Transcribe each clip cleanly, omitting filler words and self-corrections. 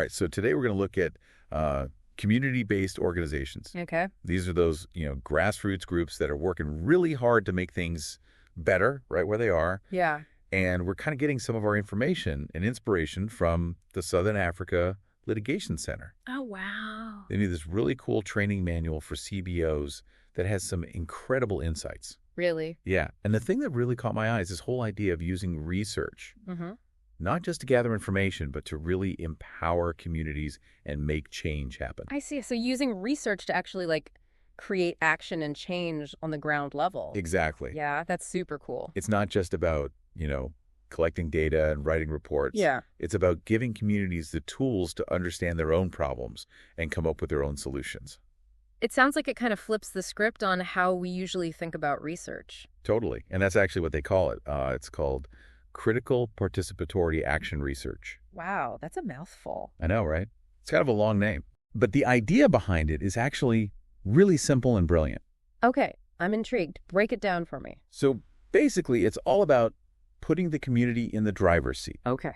right, so today we're going to look at community-based organizations. Okay. These are those, grassroots groups that are working really hard to make things better right where they are. Yeah. And we're kind of getting some of our information and inspiration from the Southern Africa Litigation Centre. Oh, wow. They made this really cool training manual for CBOs that has some incredible insights. Really? Yeah. And the thing that really caught my eye is this whole idea of using research, not just to gather information, but to really empower communities and make change happen. I see. So using research to actually, create action and change on the ground level. Exactly. Yeah, that's super cool. It's not just about, collecting data and writing reports. Yeah. It's about giving communities the tools to understand their own problems and come up with their own solutions. It sounds like it kind of flips the script on how we usually think about research. Totally. And that's actually what they call it. It's called critical participatory action research. Wow, that's a mouthful. I know, right? It's kind of a long name. But the idea behind it is actually really simple and brilliant. Okay, I'm intrigued. Break it down for me. So basically, it's all about putting the community in the driver's seat. Okay.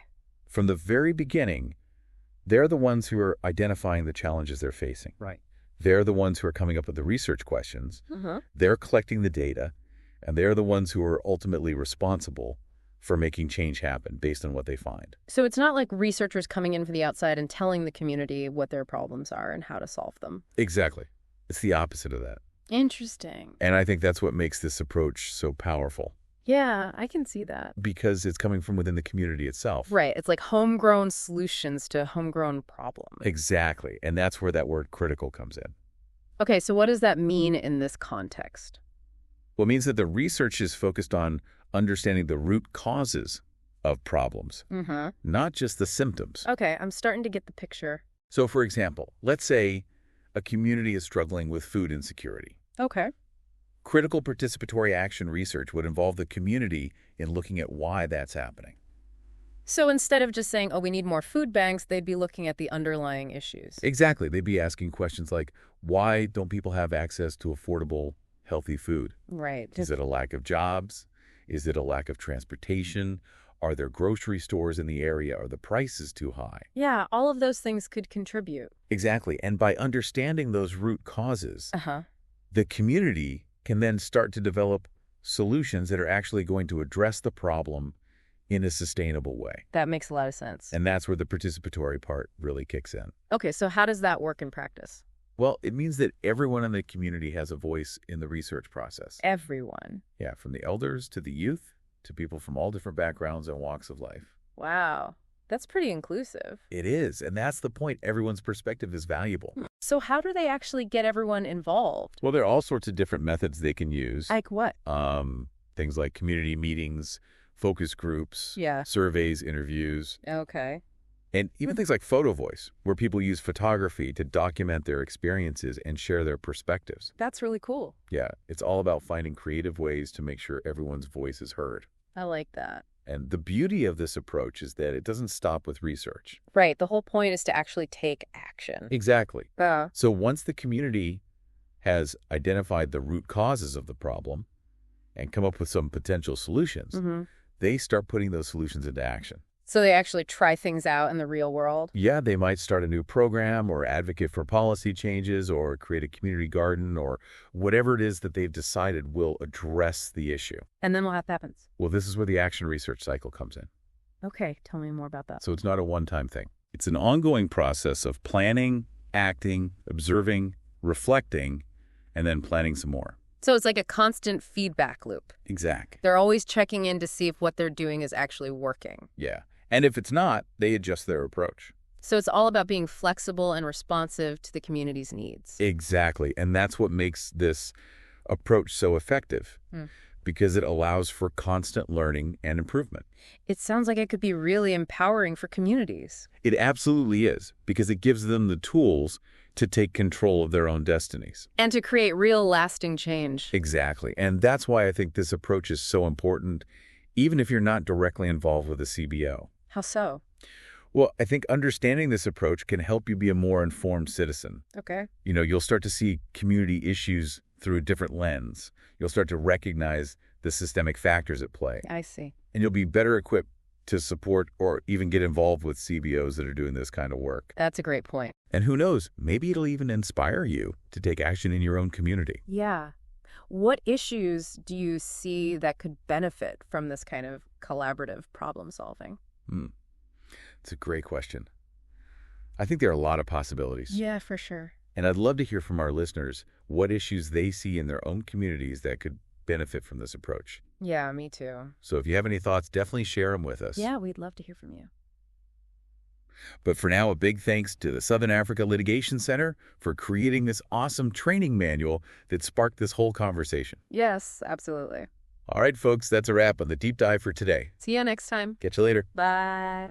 From the very beginning, they're the ones who are identifying the challenges they're facing. Right. They're the ones who are coming up with the research questions. They're collecting the data, and they're the ones who are ultimately responsible for making change happen based on what they find. So it's not like researchers coming in from the outside and telling the community what their problems are and how to solve them. Exactly. It's the opposite of that. Interesting. And I think that's what makes this approach so powerful. Yeah, I can see that. Because it's coming from within the community itself. Right. It's like homegrown solutions to homegrown problems. Exactly. And that's where that word critical comes in. Okay, so what does that mean in this context? Well, it means that the research is focused on understanding the root causes of problems, not just the symptoms. Okay, I'm starting to get the picture. So, for example, let's say a community is struggling with food insecurity. Okay. Critical participatory action research would involve the community in looking at why that's happening. So instead of just saying, oh, we need more food banks, they'd be looking at the underlying issues. Exactly. They'd be asking questions like, why don't people have access to affordable, healthy food? Right. Is it a lack of jobs? Is it a lack of transportation? Are there grocery stores in the area? Are the prices too high? Yeah, all of those things could contribute. Exactly. And by understanding those root causes, the community can then start to develop solutions that are actually going to address the problem in a sustainable way. That makes a lot of sense. And that's where the participatory part really kicks in. Okay, so how does that work in practice? Well, it means that everyone in the community has a voice in the research process. Everyone. Yeah, from the elders to the youth to people from all different backgrounds and walks of life. Wow, that's pretty inclusive. It is, and that's the point. Everyone's perspective is valuable. So how do they actually get everyone involved? Well, there are all sorts of different methods they can use. Like what? Things like community meetings, focus groups, surveys, interviews. Okay. And even things like photo voice, where people use photography to document their experiences and share their perspectives. That's really cool. Yeah, it's all about finding creative ways to make sure everyone's voice is heard. I like that. And the beauty of this approach is that it doesn't stop with research. Right. The whole point is to actually take action. Exactly. So once the community has identified the root causes of the problem and come up with some potential solutions, they start putting those solutions into action. So they actually try things out in the real world? Yeah, they might start a new program or advocate for policy changes or create a community garden or whatever it is that they've decided will address the issue. And then what happens? Well, this is where the action research cycle comes in. Okay, tell me more about that. So it's not a one-time thing. It's an ongoing process of planning, acting, observing, reflecting, and then planning some more. So it's like a constant feedback loop. Exact. They're always checking in to see if what they're doing is actually working. Yeah. And if it's not, they adjust their approach. So it's all about being flexible and responsive to the community's needs. Exactly. And that's what makes this approach so effective, because it allows for constant learning and improvement. It sounds like it could be really empowering for communities. It absolutely is, because it gives them the tools to take control of their own destinies. And to create real lasting change. Exactly. And that's why I think this approach is so important, even if you're not directly involved with a CBO. How so? Well, I think understanding this approach can help you be a more informed citizen. Okay. You'll start to see community issues through a different lens. You'll start to recognize the systemic factors at play. I see. And you'll be better equipped to support or even get involved with CBOs that are doing this kind of work. That's a great point. And who knows, maybe it'll even inspire you to take action in your own community. Yeah. What issues do you see that could benefit from this kind of collaborative problem solving? It's a great question. I think there are a lot of possibilities. Yeah, for sure. And I'd love to hear from our listeners what issues they see in their own communities that could benefit from this approach. Yeah, me too. So if you have any thoughts, definitely share them with us. Yeah, we'd love to hear from you. But for now, a big thanks to the Southern Africa Litigation Centre for creating this awesome training manual that sparked this whole conversation. Yes, absolutely. All right, folks, that's a wrap on the deep dive for today. See you next time. Catch you later. Bye.